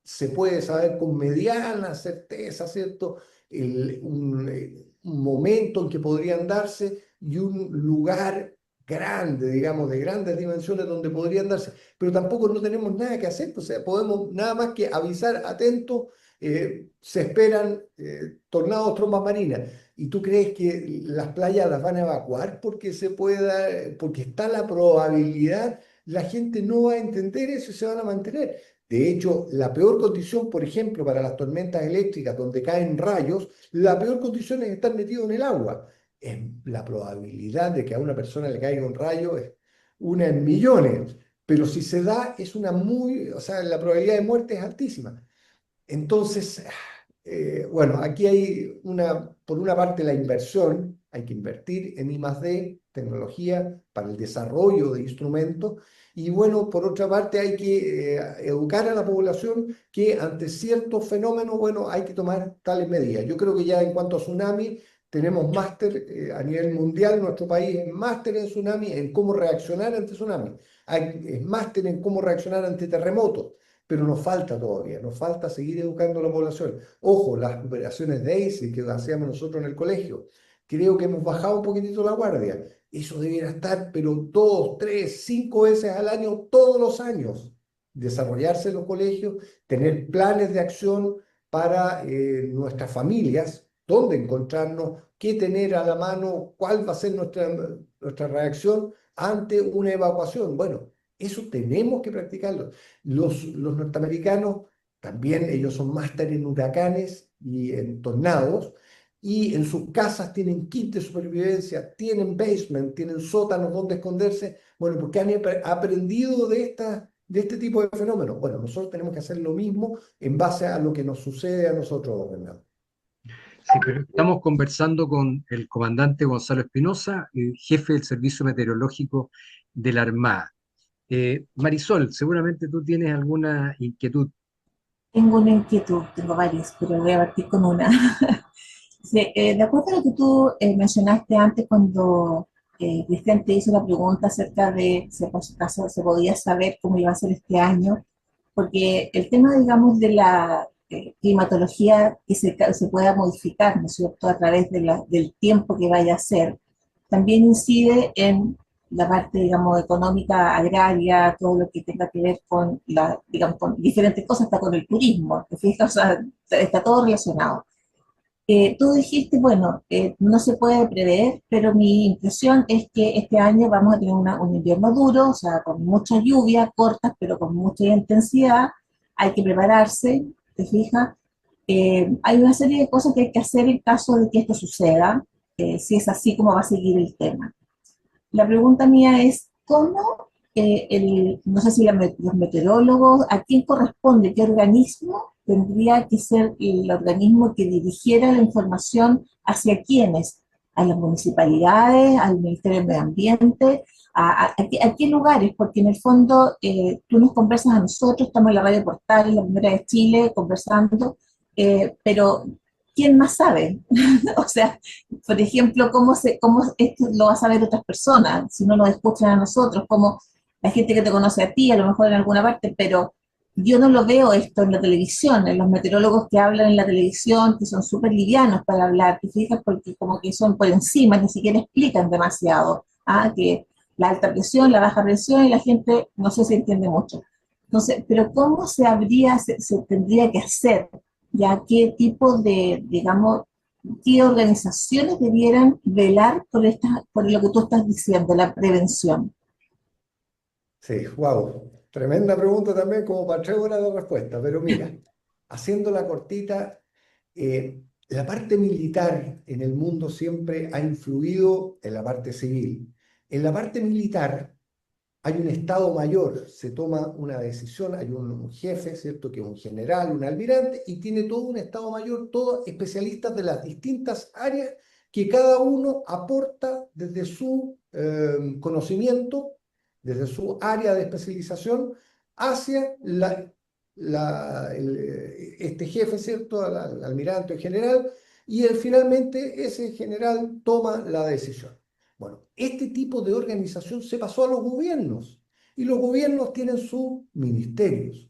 se puede saber con mediana certeza, ¿cierto? Un momento en que podrían darse y un lugar grande, digamos, de grandes dimensiones donde podrían darse, pero tampoco no tenemos nada que hacer, o sea, podemos nada más que avisar atentos. Se esperan tornados, trombas marinas. ¿Y tú crees que las playas las van a evacuar porque porque está la probabilidad? La gente no va a entender eso y se van a mantener. De hecho, la peor condición, por ejemplo, para las tormentas eléctricas donde caen rayos, la peor condición es estar metido en el agua. La probabilidad de que a una persona le caiga un rayo es una en millones, pero si se da, o sea, la probabilidad de muerte es altísima. Entonces, bueno, aquí hay por una parte la inversión, hay que invertir en I+D, tecnología para el desarrollo de instrumentos, y bueno, por otra parte hay que educar a la población que ante ciertos fenómenos, bueno, hay que tomar tales medidas. Yo creo que ya en cuanto a tsunami, tenemos máster a nivel mundial, nuestro país es máster en tsunami, en cómo reaccionar ante tsunami, es máster en cómo reaccionar ante terremotos, pero nos falta todavía, nos falta seguir educando a la población. Ojo, las operaciones DAISY que hacíamos nosotros en el colegio, creo que hemos bajado un poquitito la guardia. Eso debiera estar, pero 2, 3, 5 veces al año, todos los años. Desarrollarse en los colegios, tener planes de acción para nuestras familias, dónde encontrarnos, qué tener a la mano, cuál va a ser nuestra reacción ante una evacuación. Bueno, eso tenemos que practicarlo. Los norteamericanos también, ellos son máster en huracanes y en tornados, y en sus casas tienen kit de supervivencia, tienen basement, tienen sótanos donde esconderse, bueno, porque han aprendido de este tipo de fenómenos. Bueno, nosotros tenemos que hacer lo mismo en base a lo que nos sucede a nosotros, Bernardo. Sí, pero estamos conversando con el comandante Gonzalo Espinosa, jefe del Servicio Meteorológico de la Armada. Marisol, seguramente tú tienes alguna inquietud. Tengo una inquietud, tengo varias, pero voy a partir con una. Sí, de acuerdo a lo que tú mencionaste antes cuando Cristian te hizo la pregunta acerca de si por su caso se podía saber cómo iba a ser este año, porque el tema, digamos, de la climatología que se pueda modificar, ¿no es cierto?, a través del tiempo que vaya a ser, también incide en la parte, digamos, económica, agraria, todo lo que tenga que ver con, digamos, con diferentes cosas, hasta con el turismo, ¿te fijas? O sea, está todo relacionado. Tú dijiste, bueno, no se puede prever, pero mi impresión es que este año vamos a tener un invierno duro, o sea, con mucha lluvia, cortas, pero con mucha intensidad. Hay que prepararse, ¿te fijas? Hay una serie de cosas que hay que hacer en caso de que esto suceda, si es así como va a seguir el tema. La pregunta mía es, ¿cómo, no sé si los meteorólogos, a quién corresponde, qué organismo tendría que ser el organismo que dirigiera la información hacia quiénes? ¿A las municipalidades, al Ministerio del Medio Ambiente? ¿A qué lugares? Porque en el fondo tú nos conversas a nosotros, estamos en la radio Portal, la primera de Chile, conversando, pero ¿quién más sabe? O sea, por ejemplo, cómo esto lo va a saber otras personas, si no nos escuchan a nosotros, como la gente que te conoce a ti, a lo mejor en alguna parte, pero yo no lo veo esto en la televisión, en los meteorólogos que hablan en la televisión, que son súper livianos para hablar, te fijas, porque como que son por encima, ni siquiera explican demasiado, que la alta presión, la baja presión, y la gente no sé si entiende mucho. Entonces, pero ¿cómo se tendría que hacer? ¿Ya qué tipo de, digamos, qué organizaciones debieran velar por lo que tú estás diciendo, la prevención? Sí, wow. Tremenda pregunta también, como para 3 horas de respuesta. Pero mira, haciéndola cortita, la parte militar en el mundo siempre ha influido en la parte civil. En la parte militar, hay un estado mayor, se toma una decisión, hay un jefe, ¿cierto? Que es un general, un almirante, y tiene todo un estado mayor, todos especialistas de las distintas áreas, que cada uno aporta desde su conocimiento, desde su área de especialización, hacia este jefe, ¿cierto? Al almirante o general, y finalmente ese general toma la decisión. Bueno, este tipo de organización se pasó a los gobiernos y los gobiernos tienen sus ministerios.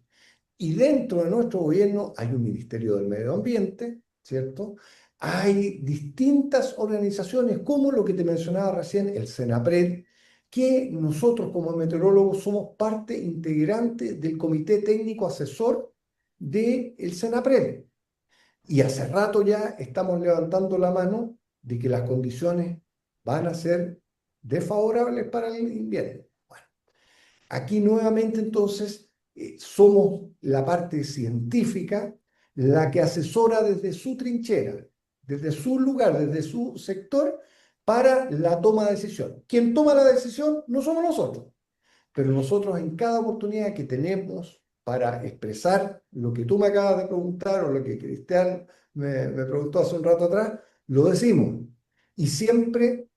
Y dentro de nuestro gobierno hay un Ministerio del Medio Ambiente, ¿cierto? Hay distintas organizaciones, como lo que te mencionaba recién, el CENAPRED, que nosotros como meteorólogos somos parte integrante del Comité Técnico Asesor del CENAPRED. Y hace rato ya estamos levantando la mano de que las condiciones van a ser desfavorables para el invierno. Bueno, aquí nuevamente entonces somos la parte científica la que asesora desde su trinchera, desde su lugar, desde su sector, para la toma de decisión. Quien toma la decisión no somos nosotros, pero nosotros en cada oportunidad que tenemos para expresar lo que tú me acabas de preguntar o lo que Cristian me preguntó hace un rato atrás, lo decimos. Y siempre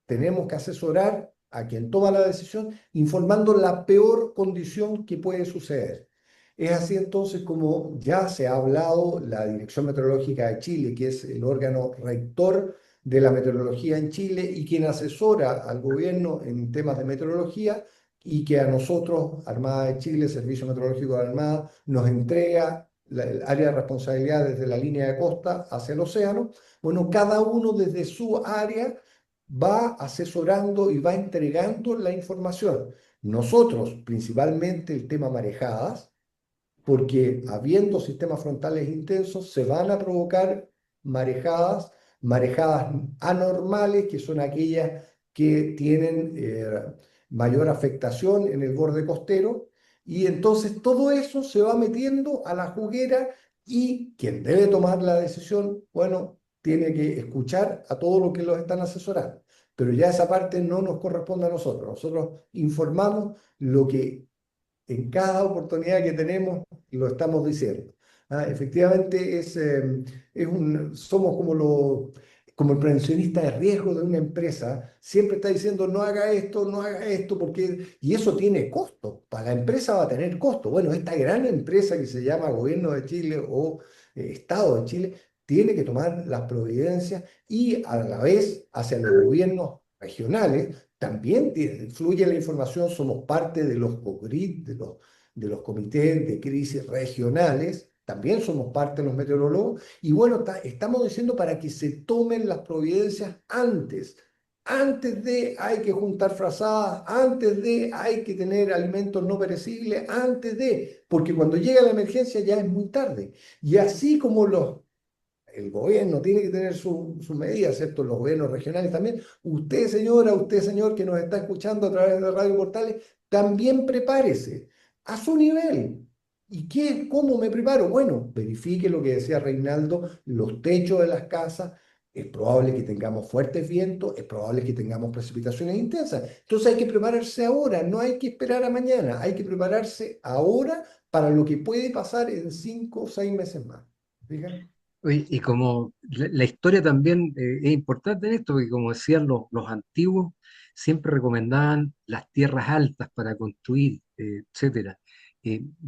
tenemos que asesorar a quien toma la decisión informando la peor condición que puede suceder. Es así entonces como ya se ha hablado la Dirección Meteorológica de Chile, que es el órgano rector de la meteorología en Chile y quien asesora al gobierno en temas de meteorología y que a nosotros, Armada de Chile, Servicio Meteorológico de la Armada, nos entrega el área de responsabilidad desde la línea de costa hacia el océano. Bueno, cada uno desde su área va asesorando y va entregando la información. Nosotros, principalmente el tema marejadas, porque habiendo sistemas frontales intensos, se van a provocar marejadas, marejadas anormales, que son aquellas que tienen mayor afectación en el borde costero, y entonces todo eso se va metiendo a la juguera y quien debe tomar la decisión, bueno, tiene que escuchar a todo lo que los están asesorando. Pero ya esa parte no nos corresponde a nosotros. Nosotros informamos lo que en cada oportunidad que tenemos lo estamos diciendo. Efectivamente, somos como el prevencionista de riesgo de una empresa, siempre está diciendo no haga esto, no haga esto, y eso tiene costo, para la empresa va a tener costo. Bueno, esta gran empresa que se llama Gobierno de Chile o Estado de Chile, tiene que tomar las providencias y a la vez hacia los gobiernos regionales también fluye la información, somos parte de los COGRID, de los comités de crisis regionales, también somos parte de los meteorólogos, y bueno, estamos diciendo para que se tomen las providencias antes de hay que juntar frazadas, antes de hay que tener alimentos no perecibles, porque cuando llega la emergencia ya es muy tarde. Y así como el gobierno tiene que tener sus medidas, ¿cierto? Los gobiernos regionales también. Usted, señora, usted, señor, que nos está escuchando a través de Radio Portales, también prepárese a su nivel. ¿Y cómo me preparo? Bueno, verifique lo que decía Reinaldo, los techos de las casas. Es probable que tengamos fuertes vientos, es probable que tengamos precipitaciones intensas. Entonces hay que prepararse ahora, no hay que esperar a mañana, hay que prepararse ahora para lo que puede pasar en 5 o 6 meses más. ¿Fíjate? Oye, y como la historia también es importante en esto, porque como decían los antiguos, siempre recomendaban las tierras altas para construir, etcétera.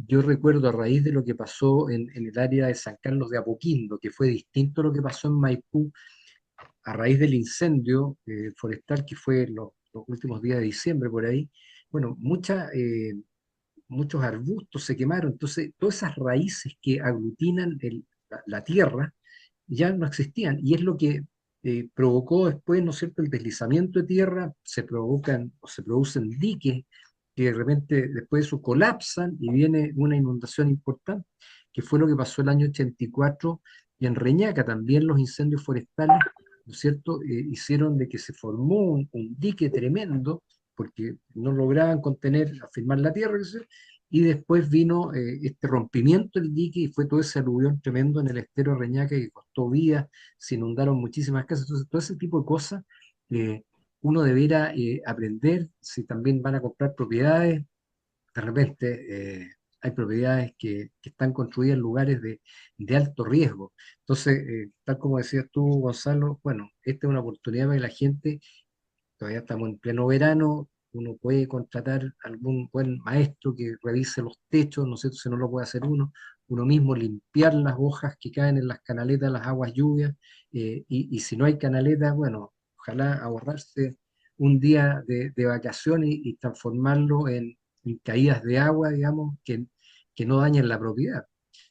Yo recuerdo a raíz de lo que pasó en el área de San Carlos de Apoquindo, que fue distinto a lo que pasó en Maipú, a raíz del incendio forestal que fue los últimos días de diciembre por ahí. Bueno, muchos arbustos se quemaron, entonces todas esas raíces que aglutinan la tierra ya no existían, y es lo que provocó después, ¿no es cierto?, el deslizamiento de tierra, se provocan o se producen diques que de repente después de eso colapsan y viene una inundación importante, que fue lo que pasó el año 84, y en Reñaca también los incendios forestales, ¿no es cierto?, hicieron de que se formó un dique tremendo, porque no lograban contener, afirmar la tierra, qué sé yo, y después vino este rompimiento del dique y fue todo ese aluvión tremendo en el estero de Reñaca que costó vidas, se inundaron muchísimas casas. Entonces, todo ese tipo de cosas uno debiera aprender si también van a comprar propiedades. De repente hay propiedades que están construidas en lugares de alto riesgo. Entonces, tal como decías tú, Gonzalo, bueno, esta es una oportunidad para que la gente, todavía estamos en pleno verano, uno puede contratar algún buen maestro que revise los techos, no sé si no lo puede hacer uno mismo limpiar las hojas que caen en las canaletas, las aguas lluvias, y si no hay canaletas, bueno, ojalá ahorrarse un día de vacaciones y transformarlo en caídas de agua, digamos, que no dañen la propiedad.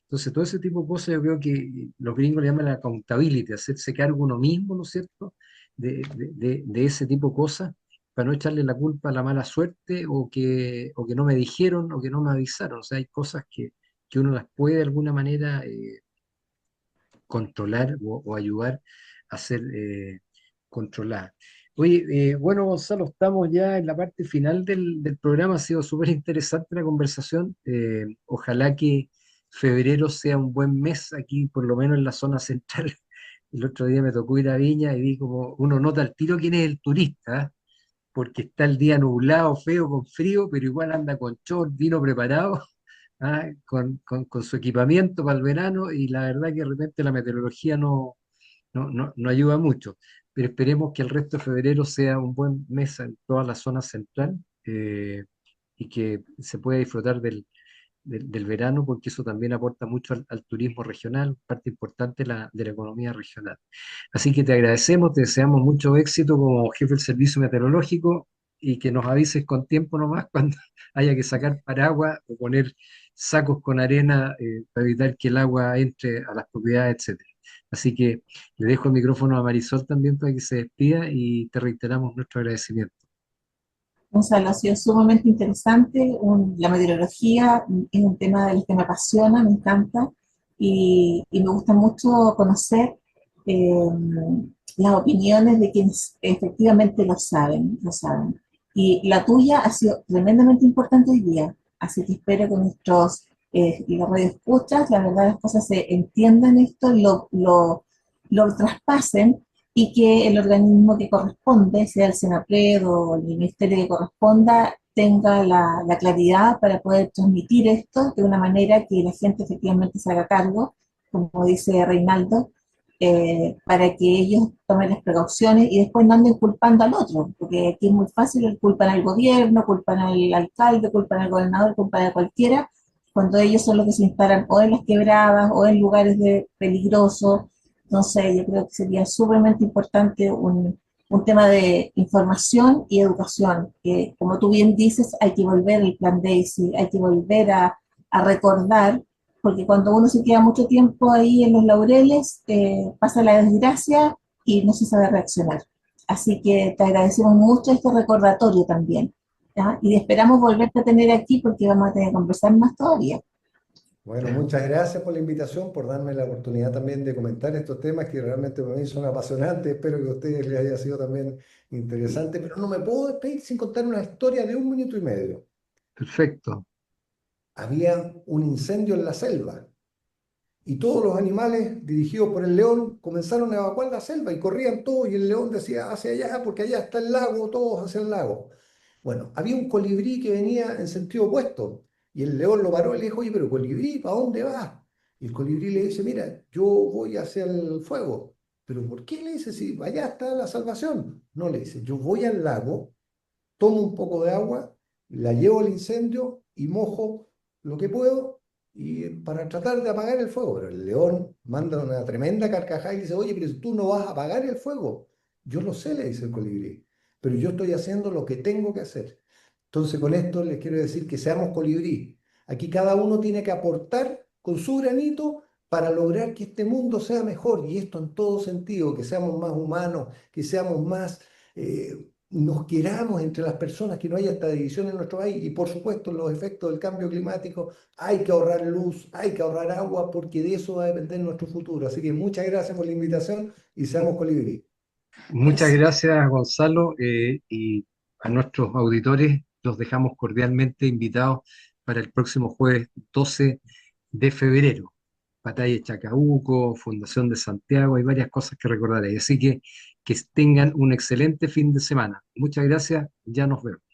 Entonces, todo ese tipo de cosas yo creo que los gringos le llaman la accountability, hacerse cargo uno mismo, ¿no es cierto?, de ese tipo de cosas, para no echarle la culpa a la mala suerte o que no me dijeron o que no me avisaron. O sea, hay cosas que uno las puede de alguna manera controlar o ayudar a ser controladas. Oye, bueno, Gonzalo, estamos ya en la parte final del programa. Ha sido súper interesante la conversación. Ojalá que febrero sea un buen mes aquí, por lo menos en la zona central. El otro día me tocó ir a Viña y vi como uno nota al tiro quién es el turista, ¿ah? Porque está el día nublado, feo, con frío, pero igual anda con short, vino preparado, ¿ah? Con su equipamiento para el verano, y la verdad que de repente la meteorología no ayuda mucho. Pero esperemos que el resto de febrero sea un buen mes en toda la zona central, y que se pueda disfrutar del verano, porque eso también aporta mucho al turismo regional, parte importante de la economía regional. Así que te agradecemos, te deseamos mucho éxito como jefe del servicio meteorológico, y que nos avises con tiempo nomás cuando haya que sacar paraguas o poner sacos con arena, para evitar que el agua entre a las propiedades, etcétera. Así que le dejo el micrófono a Marisol también para que se despida, y te reiteramos nuestro agradecimiento. Gonzalo, ha sido sumamente interesante. La meteorología es un tema del que me apasiona, me encanta y me gusta mucho conocer eh, las opiniones de quienes efectivamente lo saben, lo saben. Y la tuya ha sido tremendamente importante hoy día, así que espero que nuestros los radioescuchas, la verdad, las cosas se entiendan esto, lo traspasen y que el organismo que corresponde, sea el SENAPRED o el ministerio que corresponda, tenga la claridad para poder transmitir esto de una manera que la gente efectivamente se haga cargo, como dice Reinaldo, para que ellos tomen las precauciones y después no anden culpando al otro, porque aquí es muy fácil, culpan al gobierno, culpan al alcalde, culpan al gobernador, culpan a cualquiera, cuando ellos son los que se instalan o en las quebradas o en lugares peligrosos. Entonces, yo creo que sería sumamente importante un tema de información y educación, que como tú bien dices, hay que volver al plan Daisy, hay que volver a recordar, porque cuando uno se queda mucho tiempo ahí en los laureles, pasa la desgracia y no se sabe reaccionar. Así que te agradecemos mucho este recordatorio también, ¿ya? Y esperamos volverte a tener aquí porque vamos a tener que conversar más todavía. Bueno, muchas gracias por la invitación, por darme la oportunidad también de comentar estos temas que realmente para mí son apasionantes. Espero que a ustedes les haya sido también interesante, pero no me puedo despedir sin contar una historia de 1 minuto y medio. Perfecto. Había un incendio en la selva y todos los animales dirigidos por el león comenzaron a evacuar la selva y corrían todos y el león decía hacia allá porque allá está el lago, todos hacia el lago. Bueno, había un colibrí que venía en sentido opuesto y el león lo paró y le dijo, oye, pero colibrí, ¿para dónde vas? Y el colibrí le dice, mira, yo voy hacia el fuego. ¿Pero por qué? Le dice, si allá está la salvación. No, le dice, yo voy al lago, tomo un poco de agua, la llevo al incendio y mojo lo que puedo y para tratar de apagar el fuego. Pero el león manda una tremenda carcajada y dice, oye, pero tú no vas a apagar el fuego. Yo lo sé, le dice el colibrí, pero yo estoy haciendo lo que tengo que hacer. Entonces, con esto les quiero decir que seamos colibrí. Aquí cada uno tiene que aportar con su granito para lograr que este mundo sea mejor, y esto en todo sentido, que seamos más humanos, que seamos más, nos queramos entre las personas, que no haya esta división en nuestro país, y por supuesto los efectos del cambio climático, hay que ahorrar luz, hay que ahorrar agua, porque de eso va a depender nuestro futuro. Así que muchas gracias por la invitación y seamos colibrí. Muchas gracias, Gonzalo, y a nuestros auditores los dejamos cordialmente invitados para el próximo jueves 12 de febrero. Batalla de Chacabuco, Fundación de Santiago, hay varias cosas que recordar ahí. Así que Que tengan un excelente fin de semana. Muchas gracias, ya nos vemos.